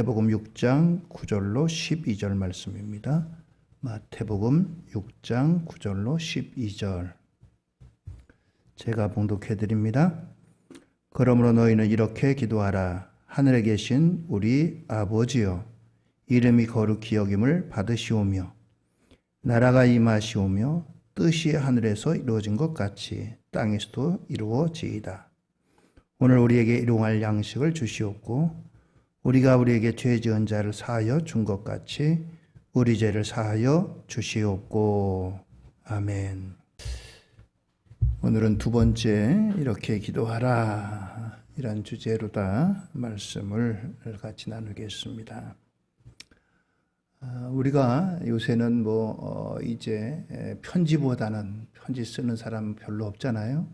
마태복음 6장 9절로 12절 말씀입니다. 마태복음 6장 9절로 12절 제가 봉독해 드립니다. 그러므로 너희는 이렇게 기도하라. 하늘에 계신 우리 아버지여, 이름이 거룩히 여김을 받으시오며 나라가 임하시오며 뜻이 하늘에서 이루어진 것 같이 땅에서도 이루어지이다. 오늘 우리에게 일용할 양식을 주시옵고 우리가 우리에게 죄 지은 자를 사하여 준 것 같이 우리 죄를 사하여 주시옵고. 아멘. 오늘은 두 번째 이렇게 기도하라 이란 주제로다 말씀을 같이 나누겠습니다. 우리가 요새는 이제 편지보다는 편지 쓰는 사람 별로 없잖아요.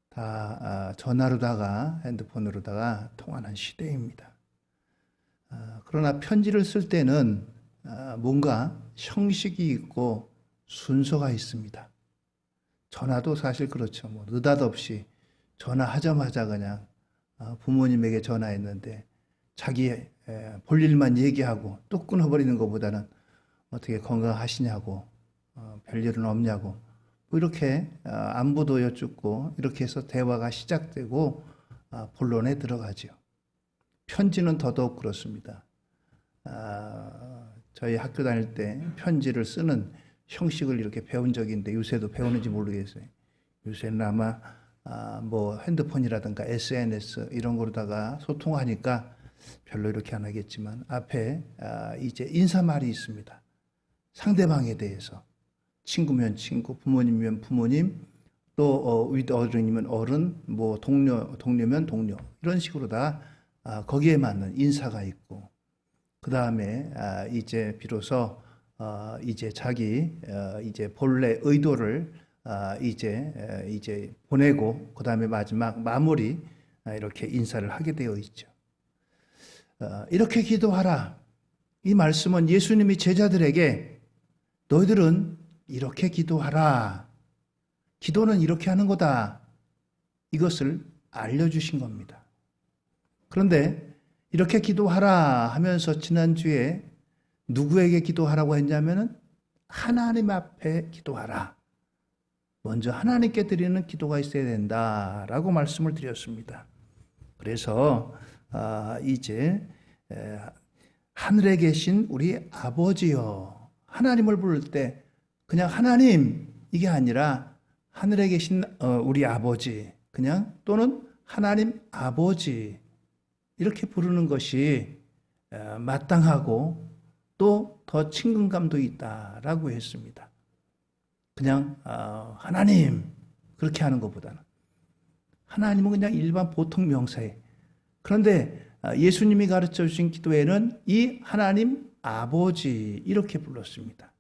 다 전화로다가 핸드폰으로다가 통하는 시대입니다. 그러나 편지를 쓸 때는 뭔가 형식이 있고 순서가 있습니다. 전화도 사실 그렇죠. 느닷없이 전화하자마자 그냥 부모님에게 전화했는데 자기 볼 일만 얘기하고 또 끊어버리는 것보다는 어떻게 건강하시냐고 별일은 없냐고 이렇게 안부도 여쭙고 이렇게 해서 대화가 시작되고 본론에 들어가죠. 편지는 더더욱 그렇습니다. 저희 학교 다닐 때 편지를 쓰는 형식을 이렇게 배운 적이 있는데 요새도 배우는지 모르겠어요. 요새는 아마 핸드폰이라든가 SNS 이런 거로다가 소통하니까 별로 이렇게 안 하겠지만 앞에 이제 인사말이 있습니다. 상대방에 대해서 친구면 친구, 부모님이면 부모님, 또 어른이면 어른, 동료면 동료 이런 식으로 다 거기에 맞는 인사가 있고 그 다음에 이제 비로소 이제 자기 이제 본래 의도를 이제 보내고 그 다음에 마지막 마무리 이렇게 인사를 하게 되어 있죠. 이렇게 기도하라. 이 말씀은 예수님이 제자들에게 너희들은 이렇게 기도하라. 기도는 이렇게 하는 거다. 이것을 알려주신 겁니다. 그런데 이렇게 기도하라 하면서 지난주에 누구에게 기도하라고 했냐면은 하나님 앞에 기도하라. 먼저 하나님께 드리는 기도가 있어야 된다라고 말씀을 드렸습니다. 그래서 이제 하늘에 계신 우리 아버지여, 하나님을 부를 때 그냥 하나님 이게 아니라 하늘에 계신 우리 아버지 그냥 또는 하나님 아버지 이렇게 부르는 것이 마땅하고 또 더 친근감도 있다라고 했습니다. 그냥 하나님 그렇게 하는 것보다는 하나님은 그냥 일반 보통 명사에 그런데 예수님이 가르쳐 주신 기도에는 이 하나님 아버지 이렇게 불렀습니다.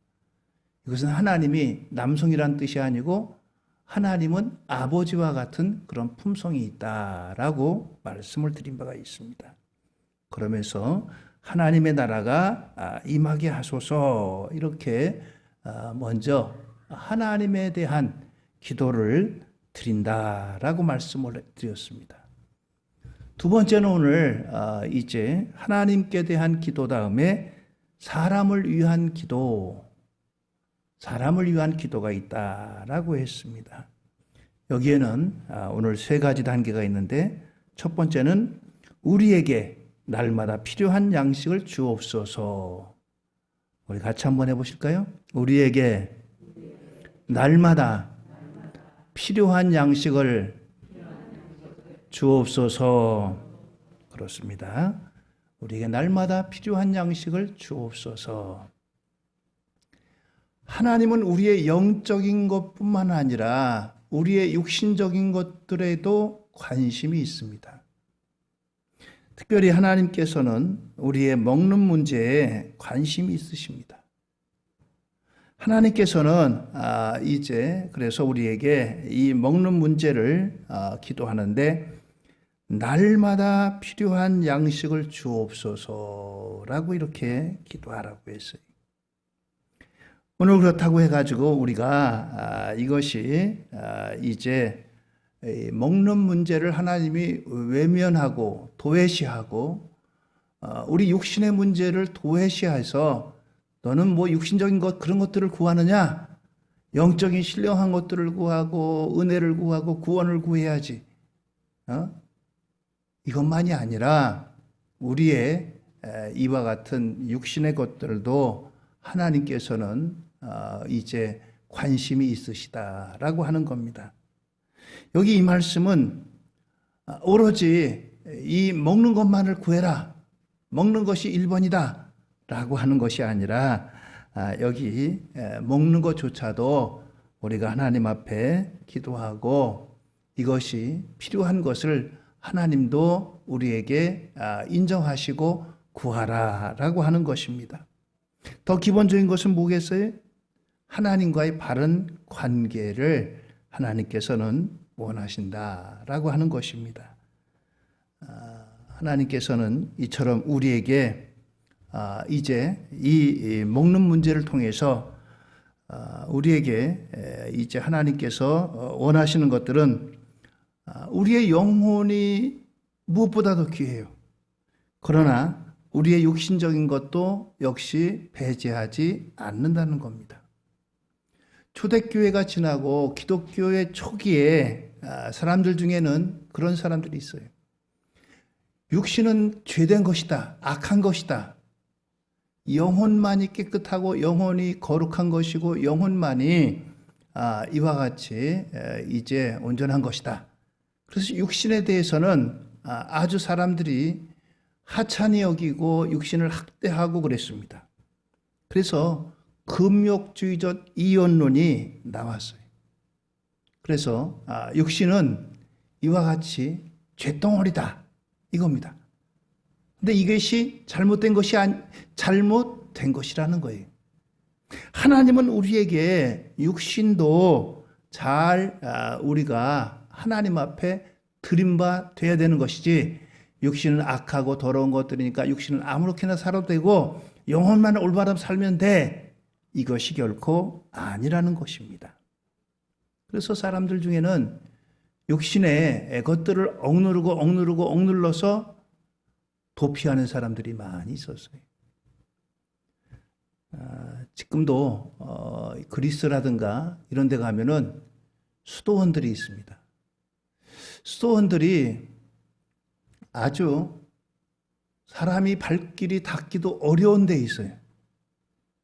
이것은 하나님이 남성이란 뜻이 아니고 하나님은 아버지와 같은 그런 품성이 있다라고 말씀을 드린 바가 있습니다. 그러면서 하나님의 나라가 임하게 하소서 이렇게 먼저 하나님에 대한 기도를 드린다라고 말씀을 드렸습니다. 두 번째는 오늘 이제 하나님께 대한 기도 다음에 사람을 위한 기도가 있다라고 했습니다. 여기에는 오늘 세 가지 단계가 있는데 첫 번째는 우리에게 날마다 필요한 양식을 주옵소서. 우리 같이 한번 해보실까요? 우리에게 날마다 필요한 양식을 주옵소서. 그렇습니다. 우리에게 날마다 필요한 양식을 주옵소서. 하나님은 우리의 영적인 것뿐만 아니라 우리의 육신적인 것들에도 관심이 있습니다. 특별히 하나님께서는 우리의 먹는 문제에 관심이 있으십니다. 하나님께서는 이제 그래서 우리에게 이 먹는 문제를 기도하는데 날마다 필요한 양식을 주옵소서라고 이렇게 기도하라고 했어요. 오늘 그렇다고 해가지고 우리가 이것이 이제 먹는 문제를 하나님이 외면하고 도외시하고 우리 육신의 문제를 도외시해서 너는 뭐 육신적인 것 그런 것들을 구하느냐? 영적인 신령한 것들을 구하고 은혜를 구하고 구원을 구해야지. 이것만이 아니라 우리의 이와 같은 육신의 것들도 하나님께서는 이제 관심이 있으시다라고 하는 겁니다. 여기 이 말씀은 오로지 이 먹는 것만을 구해라. 먹는 것이 1번이다 라고 하는 것이 아니라 여기 먹는 것조차도 우리가 하나님 앞에 기도하고 이것이 필요한 것을 하나님도 우리에게 인정하시고 구하라 라고 하는 것입니다. 더 기본적인 것은 뭐겠어요? 하나님과의 바른 관계를 하나님께서는 원하신다라고 하는 것입니다. 하나님께서는 이처럼 우리에게 이제 이 먹는 문제를 통해서 우리에게 이제 하나님께서 원하시는 것들은 우리의 영혼이 무엇보다도 귀해요. 그러나 우리의 육신적인 것도 역시 배제하지 않는다는 겁니다. 초대교회가 지나고 기독교의 초기에 사람들 중에는 그런 사람들이 있어요. 육신은 죄된 것이다. 악한 것이다. 영혼만이 깨끗하고 영혼이 거룩한 것이고 영혼만이 이와 같이 이제 온전한 것이다. 그래서 육신에 대해서는 아주 사람들이 하찮이 여기고 육신을 학대하고 그랬습니다. 그래서 금욕주의적 이혼론이 나왔어요. 그래서 육신은 이와 같이 죄덩어리다 이겁니다. 근데 이것이 잘못된 것이라는 거예요. 하나님은 우리에게 육신도 잘 우리가 하나님 앞에 드림바 돼야 되는 것이지, 육신은 악하고 더러운 것들이니까 육신은 아무렇게나 살아도 되고 영혼만 올바름 살면 돼, 이것이 결코 아니라는 것입니다. 그래서 사람들 중에는 육신의 것들을 억누르서 도피하는 사람들이 많이 있었어요. 지금도 그리스라든가 이런 데 가면은 수도원들이 있습니다. 수도원들이 아주 사람이 발길이 닿기도 어려운 데 있어요.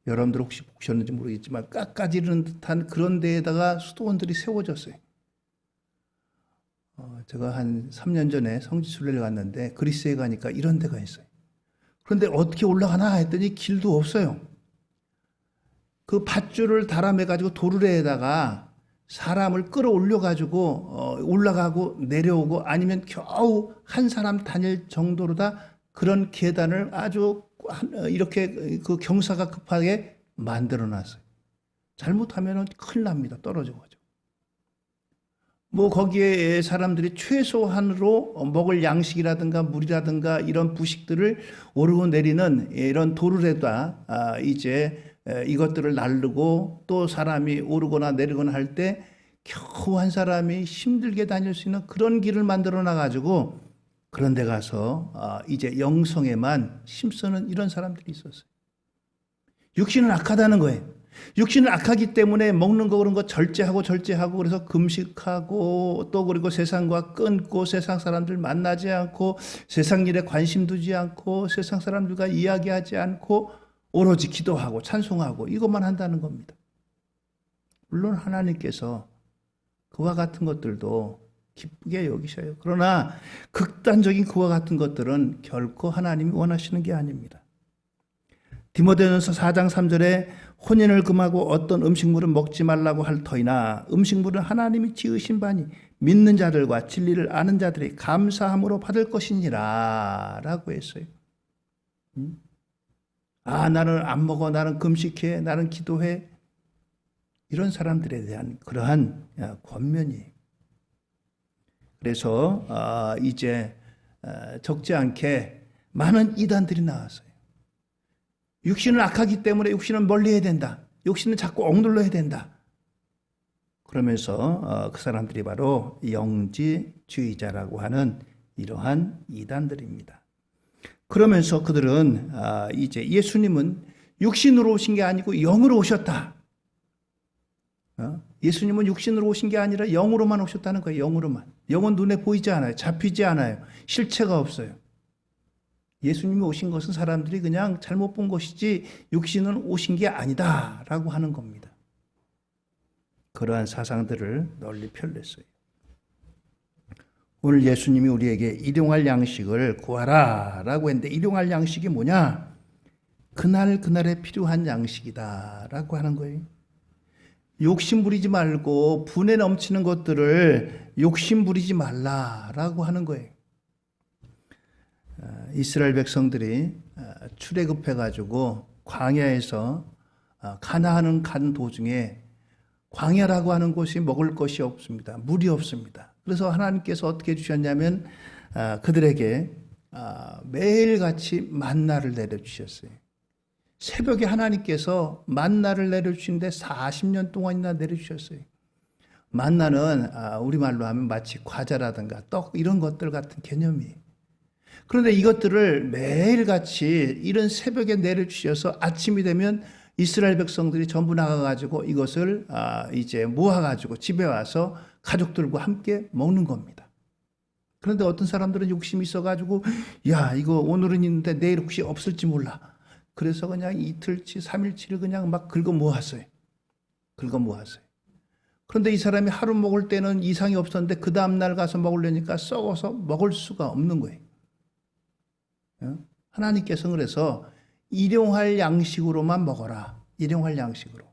여러분들 혹시 보셨는지 모르겠지만 깎아지르는 듯한 그런 데에다가 수도원들이 세워졌어요. 제가 한 3년 전에 성지순례를 갔는데 그리스에 가니까 이런 데가 있어요. 그런데 어떻게 올라가나 했더니 길도 없어요. 그 밧줄을 달아매가지고 도르래에다가 사람을 끌어올려가지고 올라가고 내려오고 아니면 겨우 한 사람 다닐 정도로다 그런 계단을 아주 이렇게 그 경사가 급하게 만들어 놨어요. 잘못하면 큰일 납니다. 떨어져가지고. 뭐 거기에 사람들이 최소한으로 먹을 양식이라든가 물이라든가 이런 부식들을 오르고 내리는 이런 도르래다 이제 이것들을 나르고 또 사람이 오르거나 내리거나 할 때 겨우 한 사람이 힘들게 다닐 수 있는 그런 길을 만들어 놔가지고 그런 데 가서 이제 영성에만 힘쓰는 이런 사람들이 있었어요. 육신은 악하다는 거예요. 육신은 악하기 때문에 먹는 거 그런 거 절제하고 그래서 금식하고 또 그리고 세상과 끊고 세상 사람들 만나지 않고 세상 일에 관심 두지 않고 세상 사람들과 이야기하지 않고 오로지 기도하고 찬송하고 이것만 한다는 겁니다. 물론 하나님께서 그와 같은 것들도 기쁘게 여기셔요. 그러나 극단적인 그와 같은 것들은 결코 하나님이 원하시는 게 아닙니다. 디모데전서 4장 3절에 혼인을 금하고 어떤 음식물은 먹지 말라고 할 터이나 음식물은 하나님이 지으신 바니 믿는 자들과 진리를 아는 자들이 감사함으로 받을 것이니라 라고 했어요. 나는 안 먹어, 나는 금식해, 나는 기도해, 이런 사람들에 대한 그러한 권면이에요. 그래서 이제 적지 않게 많은 이단들이 나왔어요. 육신은 악하기 때문에 육신은 멀리해야 된다. 육신은 자꾸 억눌러야 된다. 그러면서 그 사람들이 바로 영지주의자라고 하는 이러한 이단들입니다. 그러면서 그들은 이제 예수님은 육신으로 오신 게 아니고 영으로 오셨다. 예수님은 육신으로 오신 게 아니라 영으로만 오셨다는 거예요. 영으로만. 영은 눈에 보이지 않아요. 잡히지 않아요. 실체가 없어요. 예수님이 오신 것은 사람들이 그냥 잘못 본 것이지 육신은 오신 게 아니다라고 하는 겁니다. 그러한 사상들을 널리 펼냈어요. 오늘 예수님이 우리에게 일용할 양식을 구하라라고 했는데 일용할 양식이 뭐냐? 그날에 필요한 양식이다라고 하는 거예요. 욕심 부리지 말고 분에 넘치는 것들을 욕심 부리지 말라라고 하는 거예요. 이스라엘 백성들이 출애굽해가지고 광야에서 가나안은 간 도중에 광야라고 하는 곳이 먹을 것이 없습니다. 물이 없습니다. 그래서 하나님께서 어떻게 주셨냐면 그들에게 매일같이 만나를 내려주셨어요. 새벽에 하나님께서 만나를 내려주시는데 40년 동안이나 내려주셨어요. 만나는 우리말로 하면 마치 과자라든가 떡 이런 것들 같은 개념이에요. 그런데 이것들을 매일같이 이런 새벽에 내려주셔서 아침이 되면 이스라엘 백성들이 전부 나가가지고 이것을 이제 모아가지고 집에 와서 가족들과 함께 먹는 겁니다. 그런데 어떤 사람들은 욕심이 있어가지고 야 이거 오늘은 있는데 내일 혹시 없을지 몰라. 그래서 그냥 이틀치 3일치를 그냥 막 긁어 모았어요. 그런데 이 사람이 하루 먹을 때는 이상이 없었는데 그 다음날 가서 먹으려니까 썩어서 먹을 수가 없는 거예요. 하나님께서 그래서 일용할 양식으로만 먹어라. 일용할 양식으로.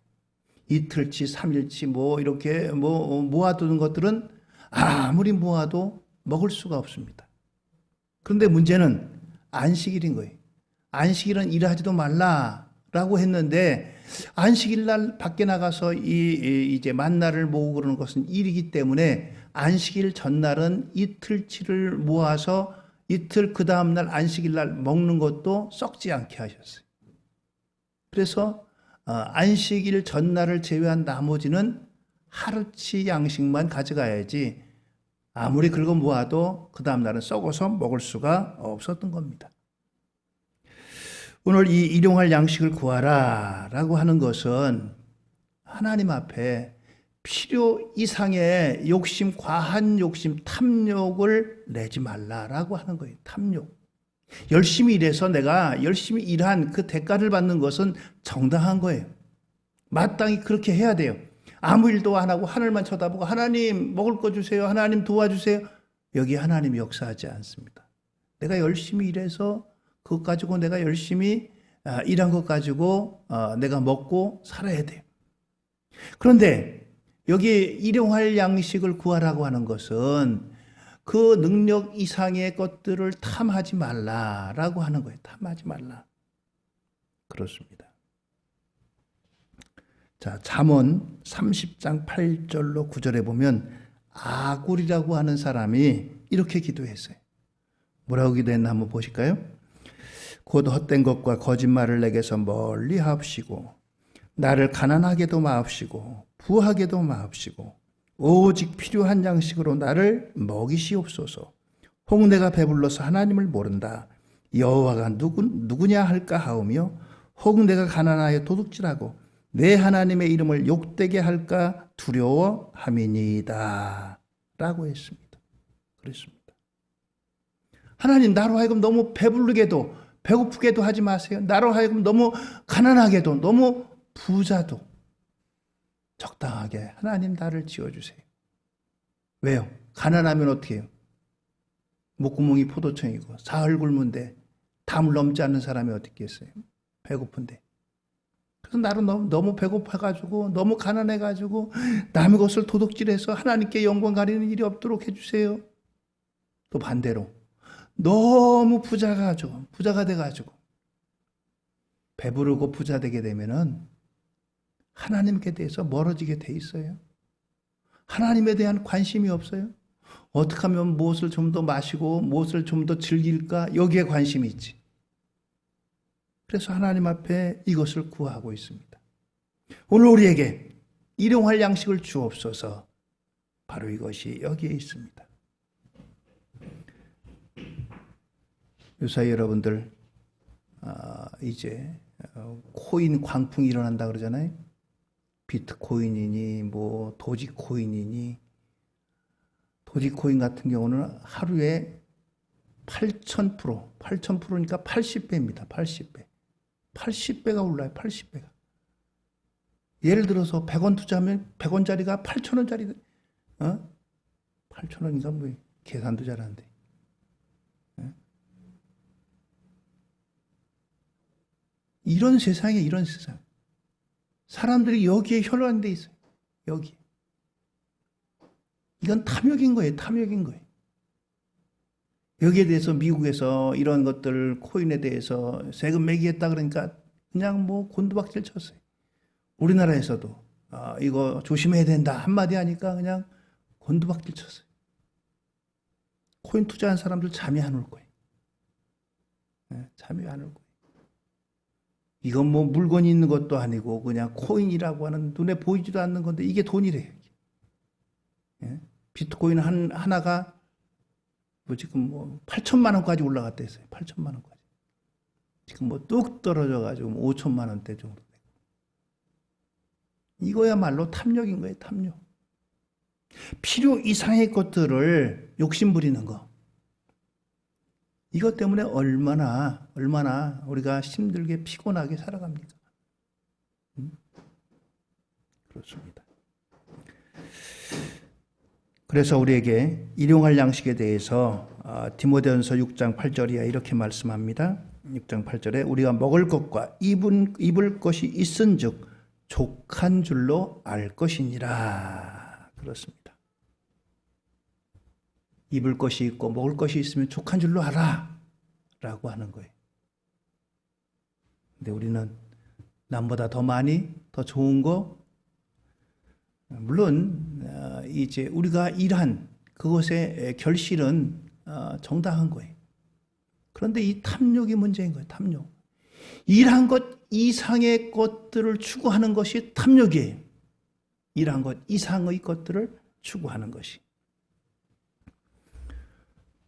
이틀치, 3일치 이렇게 모아두는 것들은 아무리 모아도 먹을 수가 없습니다. 그런데 문제는 안식일인 거예요. 안식일은 일하지도 말라라고 했는데 안식일 날 밖에 나가서 이제 만나를 모으고 그러는 것은 일이기 때문에 안식일 전날은 이틀치를 모아서 이틀 그 다음 날 안식일 날 먹는 것도 썩지 않게 하셨어요. 그래서 안식일 전날을 제외한 나머지는 하루치 양식만 가져가야지 아무리 긁어 모아도 그 다음 날은 썩어서 먹을 수가 없었던 겁니다. 오늘 이 일용할 양식을 구하라 라고 하는 것은 하나님 앞에 필요 이상의 욕심, 과한 욕심, 탐욕을 내지 말라라고 하는 거예요. 탐욕. 열심히 일해서 내가 열심히 일한 그 대가를 받는 것은 정당한 거예요. 마땅히 그렇게 해야 돼요. 아무 일도 안 하고 하늘만 쳐다보고 하나님 먹을 거 주세요. 하나님 도와주세요. 여기 하나님이 역사하지 않습니다. 내가 열심히 일해서 그것 가지고 내가 열심히 일한 것 가지고 내가 먹고 살아야 돼요. 그런데 여기 일용할 양식을 구하라고 하는 것은 그 능력 이상의 것들을 탐하지 말라라고 하는 거예요. 탐하지 말라. 그렇습니다. 자, 잠언 30장 8절로 9절에 보면 아굴이라고 하는 사람이 이렇게 기도했어요. 뭐라고 기도했나 한번 보실까요? 곧 헛된 것과 거짓말을 내게서 멀리 하옵시고 나를 가난하게도 마옵시고 부하게도 마옵시고 오직 필요한 양식으로 나를 먹이시옵소서. 혹 내가 배불러서 하나님을 모른다. 여호와가 누구냐 할까 하오며 혹 내가 가난하여 도둑질하고 내 하나님의 이름을 욕되게 할까 두려워함이니이다 라고 했습니다. 그랬습니다. 하나님 나로 하여금 너무 배부르게도 배고프게도 하지 마세요. 나로 하여금 너무 가난하게도 너무 부자도 적당하게 하나님 나를 지어주세요. 왜요? 가난하면 어떻게 해요? 목구멍이 포도청이고 사흘 굶은데 담을 넘지 않는 사람이 어디 있겠어요? 배고픈데. 그래서 나를 너무 배고파가지고 너무 가난해가지고 남의 것을 도둑질해서 하나님께 영광 가리는 일이 없도록 해주세요. 또 반대로 너무 부자가 돼가지고 배부르고 부자 되게 되면은 하나님께 대해서 멀어지게 돼 있어요. 하나님에 대한 관심이 없어요. 어떻게 하면 무엇을 좀 더 마시고 무엇을 좀 더 즐길까 여기에 관심이 있지. 그래서 하나님 앞에 이것을 구하고 있습니다. 오늘 우리에게 일용할 양식을 주옵소서. 바로 이것이 여기에 있습니다. 요사이 여러분들 이제 코인 광풍이 일어난다 그러잖아요. 비트코인이니 뭐 도지코인이니, 도지코인 같은 경우는 하루에 8,000%니까 80배입니다. 80배. 80배가 올라요. 80배가. 예를 들어서 100원 투자하면 100원짜리가 8,000원짜리, 8,000원인가 뭐 계산도 잘하는데. 이런 세상에, 이런 세상. 사람들이 여기에 혈안돼 있어요. 여기. 이건 탐욕인 거예요. 탐욕인 거예요. 여기에 대해서 미국에서 이런 것들, 코인에 대해서 세금 매기겠다 그러니까 그냥 뭐 곤두박질 쳤어요. 우리나라에서도 이거 조심해야 된다 한마디 하니까 그냥 곤두박질 쳤어요. 코인 투자한 사람들 잠이 안 올 거예요. 잠이 안 올 거예요. 이건 뭐 물건이 있는 것도 아니고 그냥 코인이라고 하는 눈에 보이지도 않는 건데 이게 돈이래요. 비트코인 하나가 뭐 지금 뭐 8천만 원까지 올라갔다 했어요. 8천만 원까지. 지금 뭐 뚝 떨어져 가지고 5천만 원대 정도 되고. 이거야말로 탐욕인 거예요. 탐욕. 필요 이상의 것들을 욕심 부리는 거. 이것 때문에 얼마나 우리가 힘들게 피곤하게 살아갑니까? 그렇습니다. 그래서 우리에게 일용할 양식에 대해서 디모데전서 6장 8절이야 이렇게 말씀합니다. 6장 8절에 우리가 먹을 것과 입을 것이 있은즉 족한 줄로 알 것이니라. 그렇습니다. 입을 것이 있고 먹을 것이 있으면 족한 줄로 알아 라고 하는 거예요. 근데 우리는 남보다 더 많이 더 좋은 거, 물론 이제 우리가 일한 그것의 결실은 정당한 거예요. 그런데 이 탐욕이 문제인 거예요. 탐욕. 일한 것 이상의 것들을 추구하는 것이 탐욕이에요. 일한 것 이상의 것들을 추구하는 것이.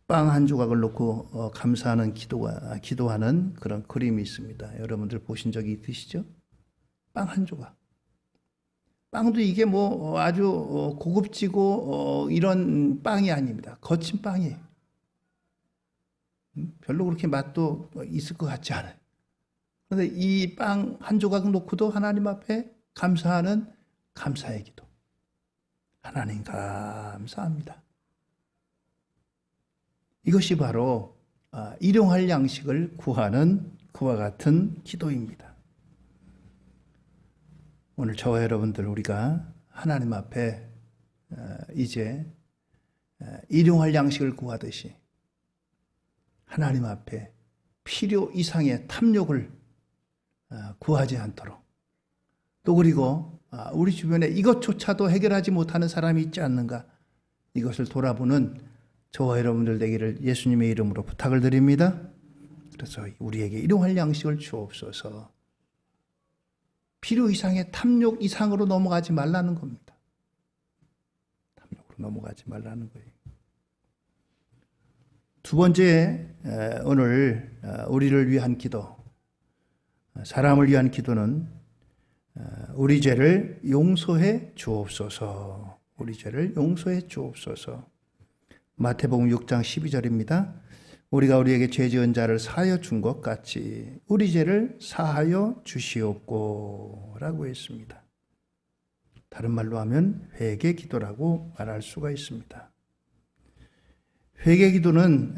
빵 한 조각을 놓고 감사하는 기도하는 그런 그림이 있습니다. 여러분들 보신 적이 있으시죠? 빵 한 조각. 빵도 이게 뭐 아주 고급지고 이런 빵이 아닙니다. 거친 빵이에요. 별로 그렇게 맛도 있을 것 같지 않아요. 그런데 이 빵 한 조각 놓고도 하나님 앞에 감사하는 감사의 기도. 하나님 감사합니다. 이것이 바로 일용할 양식을 구하는 그와 같은 기도입니다. 오늘 저와 여러분들 우리가 하나님 앞에 이제 일용할 양식을 구하듯이 하나님 앞에 필요 이상의 탐욕을 구하지 않도록, 또 그리고 우리 주변에 이것조차도 해결하지 못하는 사람이 있지 않는가, 이것을 돌아보는 저와 여러분들 되기를 예수님의 이름으로 부탁을 드립니다. 그래서 우리에게 일용할 양식을 주옵소서. 필요 이상의 탐욕 이상으로 넘어가지 말라는 겁니다. 탐욕으로 넘어가지 말라는 거예요. 두 번째, 오늘 우리를 위한 기도, 사람을 위한 기도는 우리 죄를 용서해 주옵소서. 우리 죄를 용서해 주옵소서. 마태복음 6장 12절입니다. 우리가 우리에게 죄 지은 자를 사하여 준 것 같이 우리 죄를 사하여 주시옵고 라고 했습니다. 다른 말로 하면 회개 기도라고 말할 수가 있습니다. 회개 기도는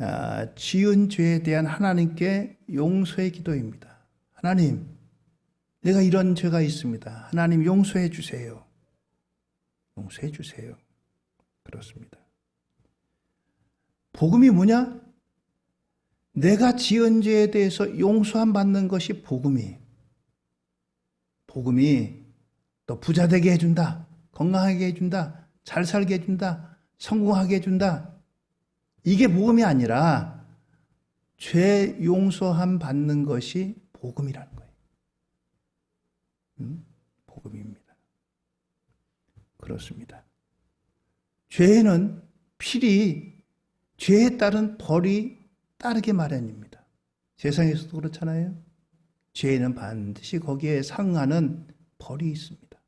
지은 죄에 대한 하나님께 용서의 기도입니다. 하나님, 내가 이런 죄가 있습니다. 하나님 용서해 주세요. 용서해 주세요. 그렇습니다. 복음이 뭐냐? 내가 지은 죄에 대해서 용서함 받는 것이 복음이에요. 복음이 또 부자 되게 해준다, 건강하게 해준다, 잘 살게 해준다, 성공하게 해준다. 이게 복음이 아니라 죄 용서함 받는 것이 복음이라는 거예요. 복음입니다. 그렇습니다. 죄에는 필히 죄에 따른 벌이 따르게 마련입니다. 세상에서도 그렇잖아요. 죄는 반드시 거기에 상응하는 벌이 있습니다.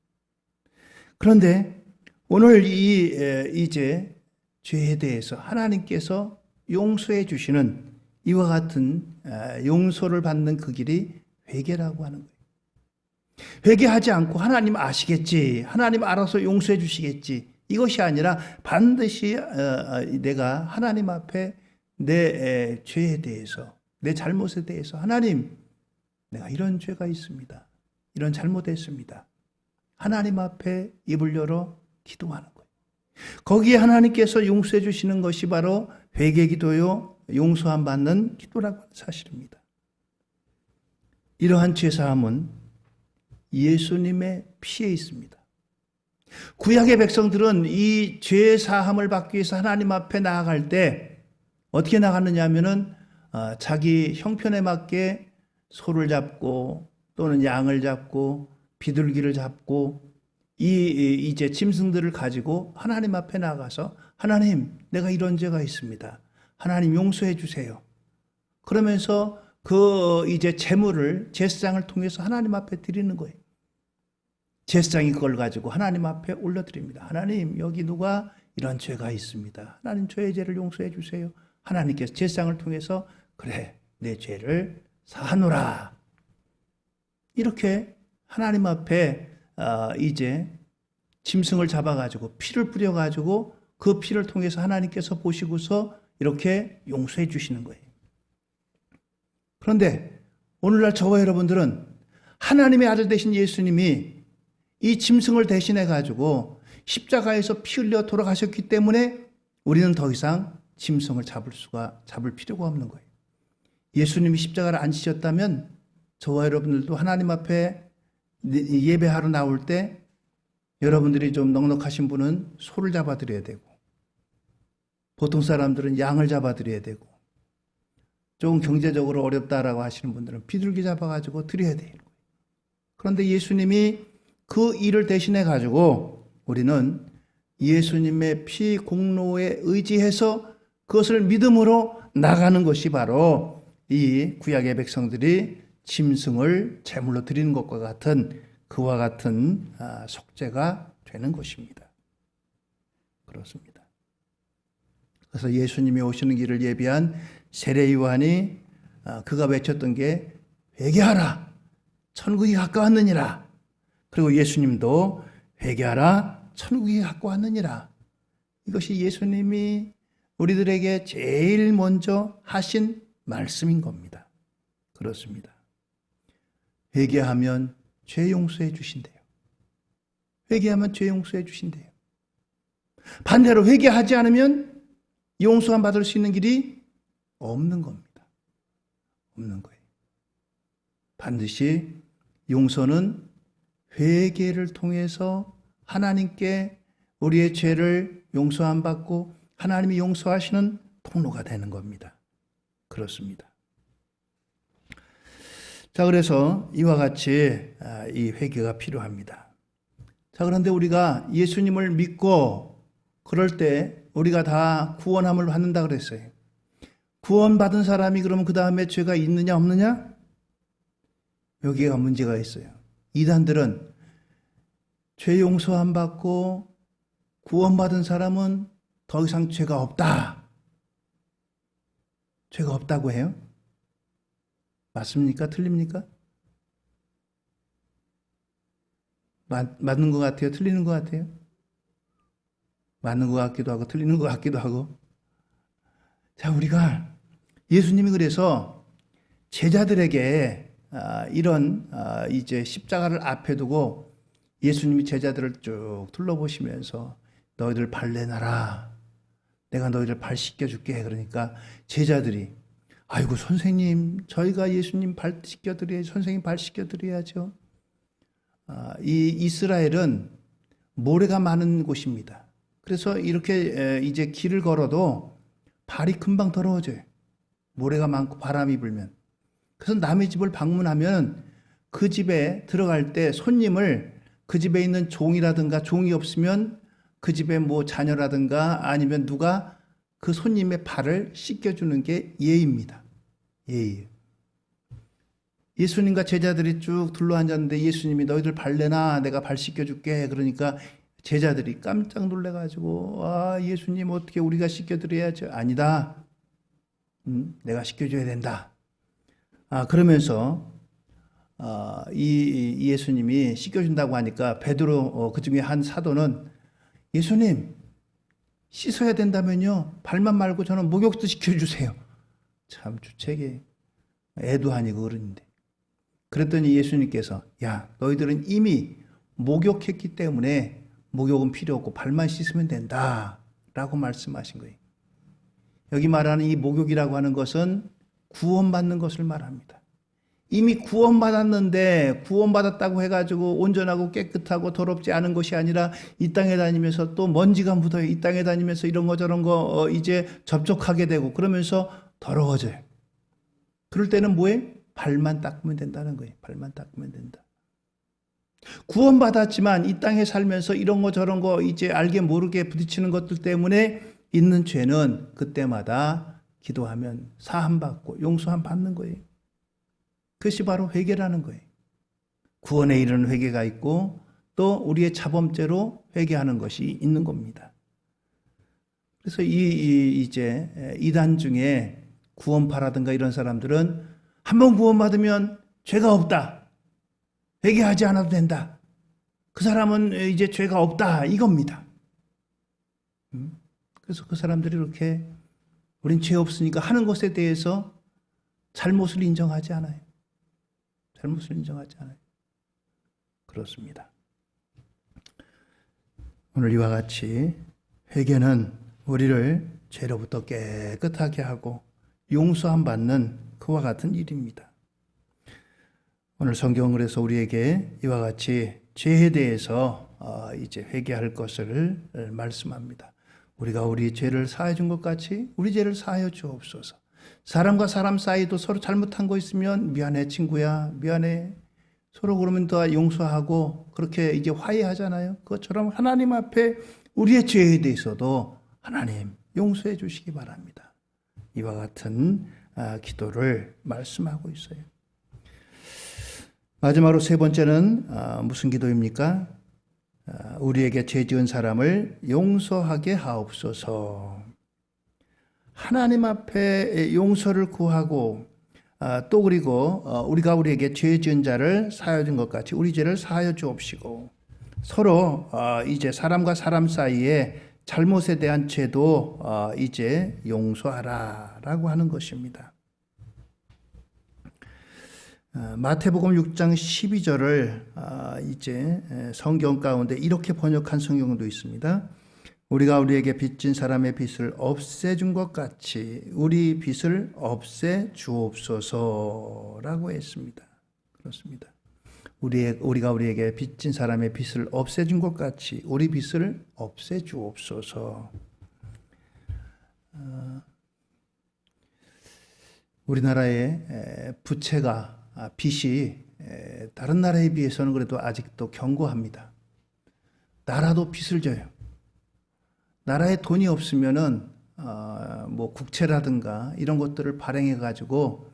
그런데 오늘 이제 죄에 대해서 하나님께서 용서해 주시는 이와 같은 용서를 받는 그 길이 회개라고 하는 거예요. 회개하지 않고 하나님 아시겠지, 하나님 알아서 용서해 주시겠지, 이것이 아니라 반드시 내가 하나님 앞에 내 죄에 대해서, 내 잘못에 대해서 하나님, 내가 이런 죄가 있습니다, 이런 잘못했습니다, 하나님 앞에 입을 열어 기도하는 거예요. 거기에 하나님께서 용서해 주시는 것이 바로 회개기도요, 용서함 받는 기도라고 하는 사실입니다. 이러한 죄사함은 예수님의 피에 있습니다. 구약의 백성들은 이 죄사함을 받기 위해서 하나님 앞에 나아갈 때 어떻게 나갔느냐 하면은 자기 형편에 맞게 소를 잡고 또는 양을 잡고 비둘기를 잡고 이제 짐승들을 가지고 하나님 앞에 나가서 하나님, 내가 이런 죄가 있습니다, 하나님 용서해 주세요. 그러면서 그 이제 제물을 제사장을 통해서 하나님 앞에 드리는 거예요. 제사장이 그걸 가지고 하나님 앞에 올려드립니다. 하나님, 여기 누가 이런 죄가 있습니다, 하나님 저의 죄를 용서해 주세요. 하나님께서 제사장을 통해서 그래, 내 죄를 사하노라, 이렇게 하나님 앞에 이제 짐승을 잡아가지고 피를 뿌려가지고 그 피를 통해서 하나님께서 보시고서 이렇게 용서해 주시는 거예요. 그런데 오늘날 저와 여러분들은 하나님의 아들 되신 예수님이 이 짐승을 대신해 가지고 십자가에서 피 흘려 돌아가셨기 때문에 우리는 더 이상 짐승을 잡을 필요가 없는 거예요. 예수님이 십자가를 안 지셨다면 저와 여러분들도 하나님 앞에 예배하러 나올 때 여러분들이 좀 넉넉하신 분은 소를 잡아드려야 되고, 보통 사람들은 양을 잡아드려야 되고, 좀 경제적으로 어렵다라고 하시는 분들은 비둘기 잡아가지고 드려야 돼요. 그런데 예수님이 그 일을 대신해 가지고 우리는 예수님의 피 공로에 의지해서 그것을 믿음으로 나가는 것이 바로 이 구약의 백성들이 짐승을 제물로 드리는 것과 같은 그와 같은 속죄가 되는 것입니다. 그렇습니다. 그래서 예수님이 오시는 길을 예비한 세례 요한이 그가 외쳤던 게 회개하라, 천국이 가까웠느니라. 그리고 예수님도 회개하라, 천국이 가까웠느니라. 이것이 예수님이 우리들에게 제일 먼저 하신 말씀인 겁니다. 그렇습니다. 회개하면 죄 용서해 주신대요. 회개하면 죄 용서해 주신대요. 반대로 회개하지 않으면 용서함 받을 수 있는 길이 없는 겁니다. 없는 거예요. 반드시 용서는 회개를 통해서 하나님께 우리의 죄를 용서함 받고 하나님이 용서하시는 통로가 되는 겁니다. 그렇습니다. 자, 그래서 이와 같이 이 회개가 필요합니다. 자, 그런데 우리가 예수님을 믿고 그럴 때 우리가 다 구원함을 받는다 그랬어요. 구원받은 사람이 그러면 그 다음에 죄가 있느냐 없느냐? 여기가 문제가 있어요. 이단들은 죄 용서함 받고 구원받은 사람은 더 이상 죄가 없다, 죄가 없다고 해요. 맞습니까? 틀립니까? 맞는 것 같아요? 틀리는 것 같아요? 맞는 것 같기도 하고 틀리는 것 같기도 하고. 자, 우리가 예수님이 그래서 제자들에게 이런 이제 십자가를 앞에 두고 예수님이 제자들을 쭉 둘러보시면서 너희들 발 내놔라, 내가 너희들 발 씻겨줄게. 그러니까 제자들이 아이고 선생님, 저희가 예수님 발 씻겨드려야죠. 선생님 발 씻겨드려야죠. 이 이스라엘은 모래가 많은 곳입니다. 그래서 이렇게 이제 길을 걸어도 발이 금방 더러워져요. 모래가 많고 바람이 불면. 그래서 남의 집을 방문하면 그 집에 들어갈 때 손님을, 그 집에 있는 종이라든가 종이 없으면 그 집에 뭐 자녀라든가 아니면 누가 그 손님의 발을 씻겨주는 게 예의입니다. 예의. 예수님과 제자들이 쭉 둘러앉았는데 예수님이 너희들 발 내놔 내가 발 씻겨줄게. 그러니까 제자들이 깜짝 놀래가지고 예수님 어떻게 우리가 씻겨드려야죠. 아니다. 내가 씻겨줘야 된다. 그러면서 이 예수님이 씻겨준다고 하니까 베드로 그중에 한 사도는 예수님 씻어야 된다면요 발만 말고 저는 목욕도 시켜주세요. 참 주책이 애도 아니고 어른인데. 그랬더니 예수님께서 야 너희들은 이미 목욕했기 때문에 목욕은 필요 없고 발만 씻으면 된다 라고 말씀하신 거예요. 여기 말하는 이 목욕이라고 하는 것은 구원받는 것을 말합니다. 이미 구원받았는데 구원받았다고 해가지고 온전하고 깨끗하고 더럽지 않은 것이 아니라 이 땅에 다니면서 또 먼지가 묻어요. 이 땅에 다니면서 이런 거 저런 거 이제 접촉하게 되고 그러면서 더러워져요. 그럴 때는 뭐예요? 발만 닦으면 된다는 거예요. 발만 닦으면 된다. 구원받았지만 이 땅에 살면서 이런 거 저런 거 이제 알게 모르게 부딪히는 것들 때문에 있는 죄는 그때마다 기도하면 사함받고 용서함 받는 거예요. 그것이 바로 회개라는 거예요. 구원에 이르는 회개가 있고 또 우리의 자범죄로 회개하는 것이 있는 겁니다. 그래서 이제 이단 중에 구원파라든가 이런 사람들은 한번 구원받으면 죄가 없다. 회개하지 않아도 된다. 그 사람은 이제 죄가 없다. 이겁니다. 그래서 그 사람들이 이렇게 우린 죄 없으니까 하는 것에 대해서 잘못을 인정하지 않아요. 잘못을 인정하지 않아요. 그렇습니다. 오늘 이와 같이 회개는 우리를 죄로부터 깨끗하게 하고 용서함 받는 그와 같은 일입니다. 오늘 성경은 그래서 우리에게 이와 같이 죄에 대해서 이제 회개할 것을 말씀합니다. 우리가 우리 죄를 사하여 준 것 같이 우리 죄를 사하여 주옵소서. 사람과 사람 사이도 서로 잘못한 거 있으면 미안해 친구야 미안해 서로 그러면 더 용서하고 그렇게 이제 화해하잖아요. 그것처럼 하나님 앞에 우리의 죄에 대해서도 하나님 용서해 주시기 바랍니다. 이와 같은 기도를 말씀하고 있어요. 마지막으로 세 번째는 무슨 기도입니까? 우리에게 죄 지은 사람을 용서하게 하옵소서. 하나님 앞에 용서를 구하고 또 그리고 우리가 우리에게 죄 지은 자를 사하여 준 것 같이 우리 죄를 사하여 주옵시고 서로 이제 사람과 사람 사이에 잘못에 대한 죄도 이제 용서하라라고 하는 것입니다. 마태복음 6장 12절을 이제 성경 가운데 이렇게 번역한 성경도 있습니다. 우리가 우리에게 빚진 사람의 빚을 없애준 것 같이 우리 빚을 없애 주옵소서라고 했습니다. 그렇습니다. 우리가 우리에게 빚진 사람의 빚을 없애준 것 같이 우리 빚을 없애 주옵소서. 우리나라의 부채가 빚이 다른 나라에 비해서는 그래도 아직도 견고합니다. 나라도 빚을 져요. 나라에 돈이 없으면은 뭐 국채라든가 이런 것들을 발행해 가지고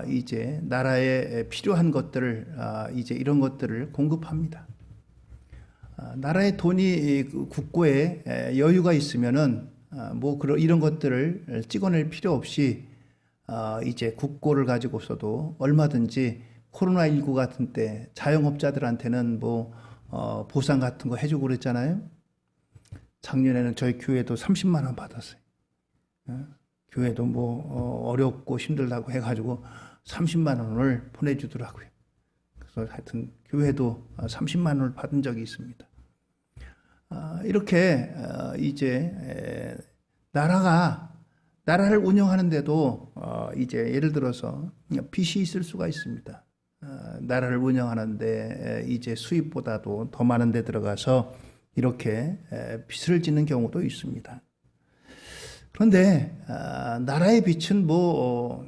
이제 나라에 필요한 것들을 이제 이런 것들을 공급합니다. 나라에 돈이 국고에 여유가 있으면은 뭐 이런 것들을 찍어낼 필요 없이 이제 국고를 가지고서도 얼마든지 코로나19 같은 때 자영업자들한테는 뭐 보상 같은 거 해주고 그랬잖아요. 작년에는 저희 교회도 30만 원 받았어요. 교회도 뭐 어렵고 힘들다고 해가지고 30만 원을 보내주더라고요. 그래서 하여튼 교회도 30만 원을 받은 적이 있습니다. 이렇게 이제 나라를 운영하는데도 이제 예를 들어서 빚이 있을 수가 있습니다. 나라를 운영하는데 이제 수입보다도 더 많은 데 들어가서 이렇게 빚을 짓는 경우도 있습니다. 그런데 나라의 빚은 뭐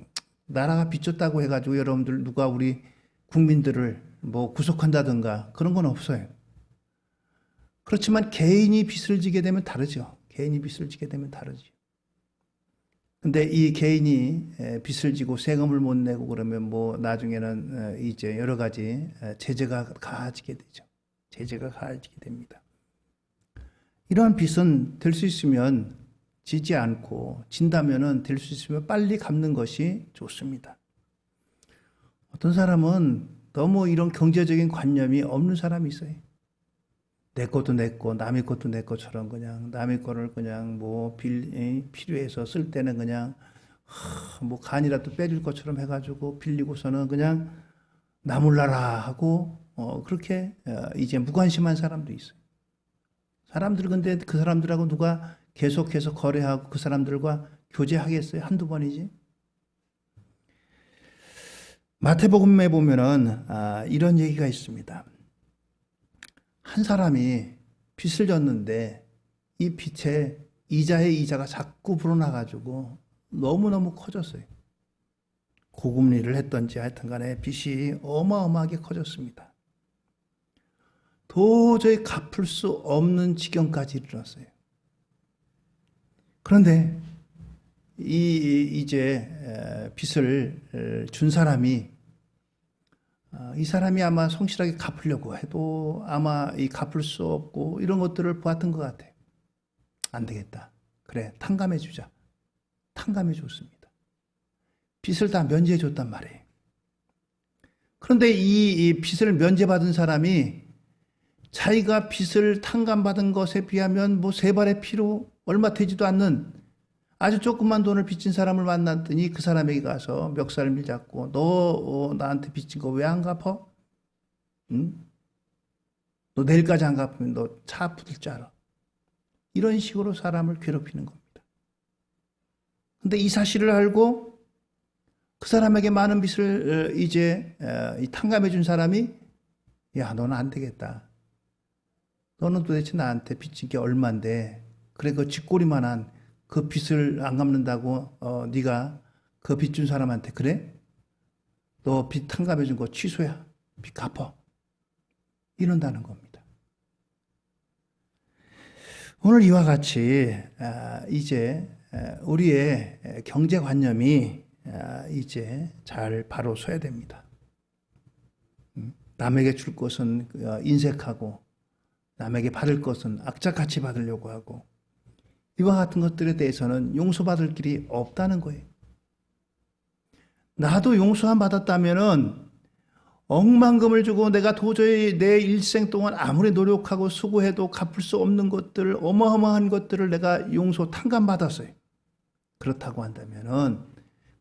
나라가 빚졌다고 해가지고 여러분들 누가 우리 국민들을 뭐 구속한다든가 그런 건 없어요. 그렇지만 개인이 빚을 지게 되면 다르죠. 개인이 빚을 지게 되면 다르죠. 근데 이 개인이 빚을 지고 세금을 못 내고 그러면 뭐 나중에는 이제 여러 가지 제재가 가해지게 되죠. 제재가 가해지게 됩니다. 이러한 빚은 될 수 있으면 지지 않고 진다면은 될 수 있으면 빨리 갚는 것이 좋습니다. 어떤 사람은 너무 이런 경제적인 관념이 없는 사람이 있어요. 내 것도 내 거, 남의 것도 내 것처럼 그냥 남의 거를 그냥 뭐 필요해서 쓸 때는 그냥 뭐 간이라도 빼줄 것처럼 해가지고 빌리고서는 그냥 나 몰라라 하고 그렇게 이제 무관심한 사람도 있어요. 사람들 근데 그 사람들하고 누가 계속해서 거래하고 그 사람들과 교제하겠어요? 한두 번이지. 마태복음에 보면은 이런 얘기가 있습니다. 한 사람이 빚을 졌는데 이 빚에 이자의 이자가 자꾸 불어나가지고 너무너무 커졌어요. 고금리를 했던지 하여튼 간에 빚이 어마어마하게 커졌습니다. 도저히 갚을 수 없는 지경까지 이르렀어요. 그런데 이제 빚을 준 사람이 이 사람이 아마 성실하게 갚으려고 해도 아마 이 갚을 수 없고 이런 것들을 보았던 것 같아요. 안 되겠다. 그래, 탕감해 주자. 탕감해 줬습니다. 빚을 다 면제해 줬단 말이에요. 그런데 이 빚을 면제받은 사람이 자기가 빚을 탕감받은 것에 비하면 뭐 세 발의 피로 얼마 되지도 않는 아주 조그만 돈을 빚진 사람을 만났더니 그 사람에게 가서 멱살을 잡고 너 나한테 빚진 거 왜 안 갚아? 응? 너 내일까지 안 갚으면 너 차 붙을 줄 알아. 이런 식으로 사람을 괴롭히는 겁니다. 근데 이 사실을 알고 그 사람에게 많은 빚을 이제 탕감해 준 사람이 야, 너는 안 되겠다. 너는 도대체 나한테 빚진 게 얼만데 그래 그 쥐꼬리만한 그 빚을 안 갚는다고 네가 그 빚 준 사람한테 그래? 너 빚 탕감해 준 거 취소야. 빚 갚아. 이런다는 겁니다. 오늘 이와 같이 이제 우리의 경제관념이 이제 잘 바로 서야 됩니다. 남에게 줄 것은 인색하고 남에게 받을 것은 악착같이 받으려고 하고 이와 같은 것들에 대해서는 용서받을 길이 없다는 거예요. 나도 용서함 받았다면은 억만금을 주고 내가 도저히 내 일생 동안 아무리 노력하고 수고해도 갚을 수 없는 것들, 어마어마한 것들을 내가 용서 탕감받았어요. 그렇다고 한다면은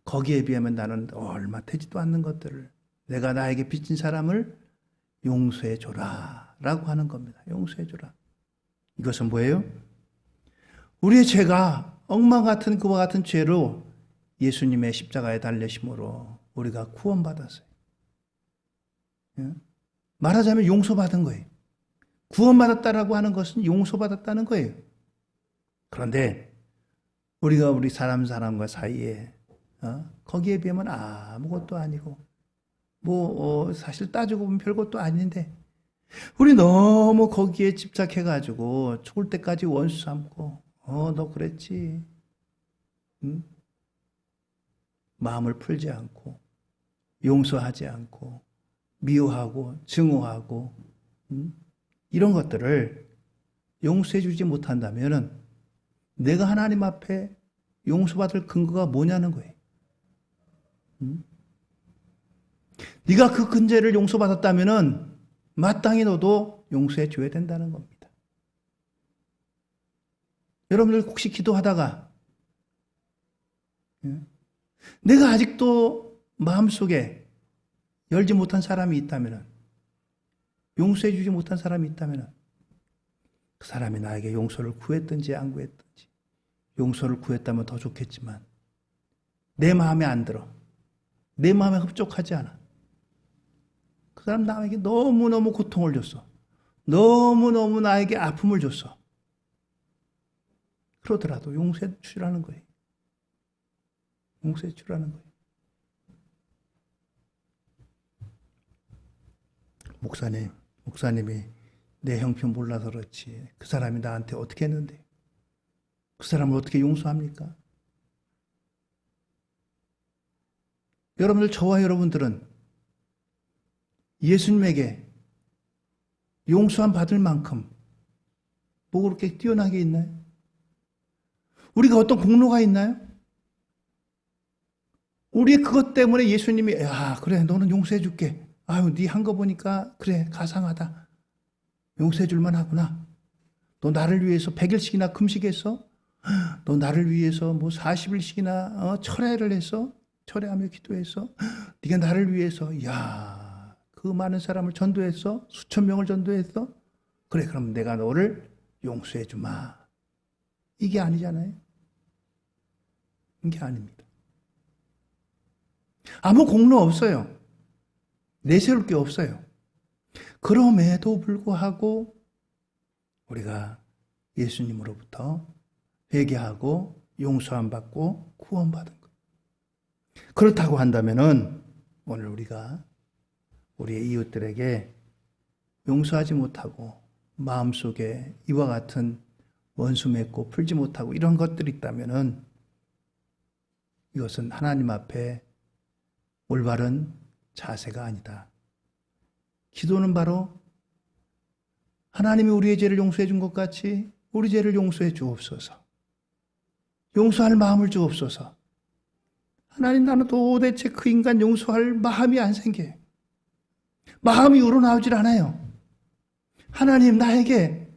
거기에 비하면 나는 얼마 되지도 않는 것들을 내가 나에게 빚진 사람을 용서해 줘라 라고 하는 겁니다. 용서해 줘라. 이것은 뭐예요? 우리의 죄가 엉망 같은 그와 같은 죄로 예수님의 십자가에 달리심으로 우리가 구원받았어요. 말하자면 용서받은 거예요. 구원받았다라고 하는 것은 용서받았다는 거예요. 그런데 우리가 우리 사람과 사이에 거기에 비하면 아무것도 아니고 뭐 사실 따지고 보면 별것도 아닌데 우리 너무 거기에 집착해가지고 죽을 때까지 원수 삼고 너 그랬지. 응? 마음을 풀지 않고 용서하지 않고 미워하고 증오하고 이런 것들을 용서해 주지 못한다면 내가 하나님 앞에 용서받을 근거가 뭐냐는 거예요. 네가 그 근죄를 용서받았다면 마땅히 너도 용서해 줘야 된다는 겁니다. 여러분들 혹시 기도하다가 내가 아직도 마음속에 열지 못한 사람이 있다면 용서해 주지 못한 사람이 있다면 그 사람이 나에게 용서를 구했든지 안 구했든지 용서를 구했다면 더 좋겠지만 내 마음에 안 들어. 내 마음에 흡족하지 않아. 그 사람 나에게 너무너무 고통을 줬어. 너무너무 나에게 아픔을 줬어. 그러더라도 용서해 주라는 거예요. 용서해 주라는 거예요. 목사님이 내 형편 몰라서 그렇지. 그 사람이 나한테 어떻게 했는데? 그 사람을 어떻게 용서합니까? 여러분들, 저와 여러분들은 예수님에게 용서함 받을 만큼 뭐 그렇게 뛰어나게 있나요? 우리가 어떤 공로가 있나요? 우리 그것 때문에 예수님이 야 그래 너는 용서해 줄게. 아유 네 한 거 보니까 그래 가상하다. 용서해 줄만 하구나. 너 나를 위해서 100일씩이나 금식했어? 너 나를 위해서 뭐 40일씩이나 철회를 했어? 철회하며 기도했어? 네가 나를 위해서 야, 그 많은 사람을 전도했어? 수천 명을 전도했어? 그래 그럼 내가 너를 용서해 주마. 이게 아니잖아요. 이게 아닙니다. 아무 공로 없어요. 내세울 게 없어요. 그럼에도 불구하고 우리가 예수님으로부터 회개하고 용서함 받고 구원받은 것. 그렇다고 한다면은 오늘 우리가 우리의 이웃들에게 용서하지 못하고 마음속에 이와 같은 원수 맺고 풀지 못하고 이런 것들이 있다면은 이것은 하나님 앞에 올바른 자세가 아니다. 기도는 바로 하나님이 우리의 죄를 용서해 준 것 같이 우리 죄를 용서해 주옵소서. 용서할 마음을 주옵소서. 하나님 나는 도대체 그 인간 용서할 마음이 안 생겨요. 마음이 우러나오질 않아요. 하나님 나에게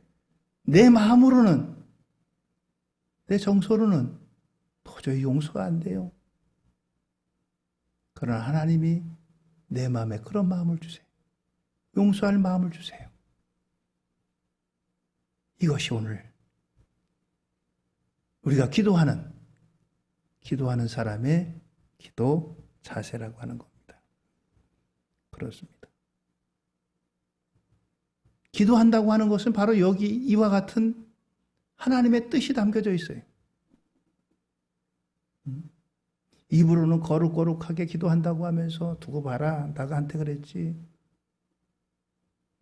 내 마음으로는 내 정서로는 도저히 용서가 안 돼요. 그러나 하나님이 내 마음에 그런 마음을 주세요. 용서할 마음을 주세요. 이것이 오늘 우리가 기도하는 사람의 기도 자세라고 하는 겁니다. 그렇습니다. 기도한다고 하는 것은 바로 여기 이와 같은 하나님의 뜻이 담겨져 있어요. 입으로는 거룩거룩하게 기도한다고 하면서 두고 봐라. 나한테 그랬지.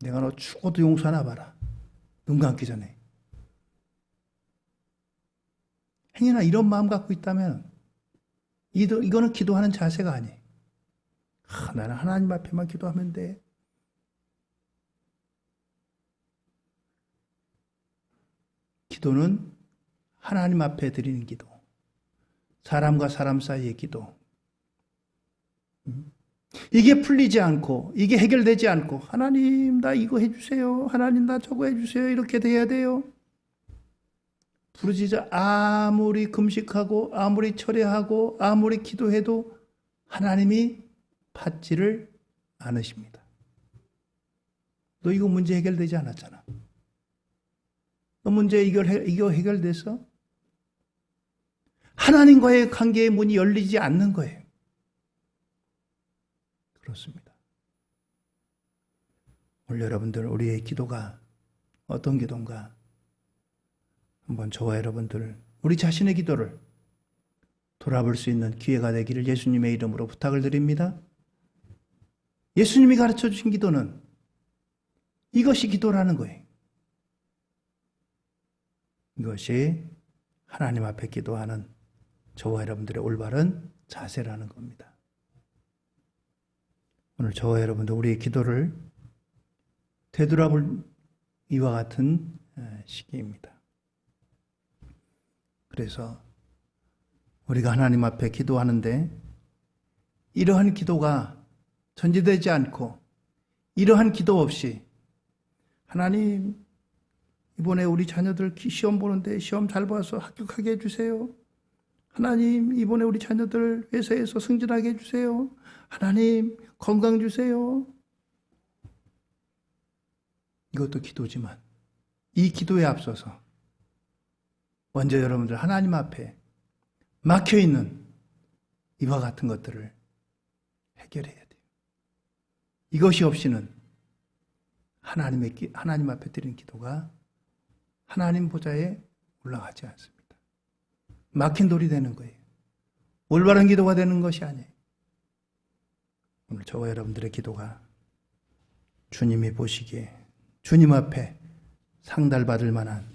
내가 너 죽어도 용서하나 봐라. 눈 감기 전에. 행여나 이런 마음 갖고 있다면 이거는 기도하는 자세가 아니에요. 나는 하나님 앞에만 기도하면 돼. 기도는 하나님 앞에 드리는 기도. 사람과 사람 사이의 기도. 이게 풀리지 않고 이게 해결되지 않고 하나님 나 이거 해주세요. 하나님 나 저거 해주세요. 이렇게 돼야 돼요. 부르짖어 아무리 금식하고 아무리 철회하고 아무리 기도해도 하나님이 받지를 않으십니다. 너 이거 문제 해결되지 않았잖아. 너 문제 이거 해결돼서 하나님과의 관계의 문이 열리지 않는 거예요. 그렇습니다. 오늘 여러분들 우리의 기도가 어떤 기도인가 한번 저와 여러분들 우리 자신의 기도를 돌아볼 수 있는 기회가 되기를 예수님의 이름으로 부탁을 드립니다. 예수님이 가르쳐 주신 기도는 이것이 기도라는 거예요. 이것이 하나님 앞에 기도하는 저와 여러분들의 올바른 자세라는 겁니다. 오늘 저와 여러분들 우리의 기도를 되돌아볼 이와 같은 시기입니다. 그래서 우리가 하나님 앞에 기도하는데 이러한 기도가 전제되지 않고 이러한 기도 없이 하나님 이번에 우리 자녀들 시험 보는데 시험 잘 봐서 합격하게 해주세요. 하나님 이번에 우리 자녀들 회사에서 승진하게 해주세요. 하나님 건강 주세요. 이것도 기도지만 이 기도에 앞서서 먼저 여러분들 하나님 앞에 막혀있는 이와 같은 것들을 해결해야 돼요. 이것이 없이는 하나님 앞에 드리는 기도가 하나님 보좌에 올라가지 않습니다. 막힌 돌이 되는 거예요. 올바른 기도가 되는 것이 아니에요. 오늘 저와 여러분들의 기도가 주님이 보시기에 주님 앞에 상달받을 만한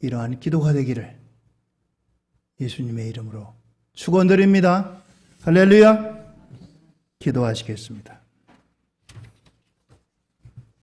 이러한 기도가 되기를 예수님의 이름으로 축원드립니다. 할렐루야. 기도하시겠습니다.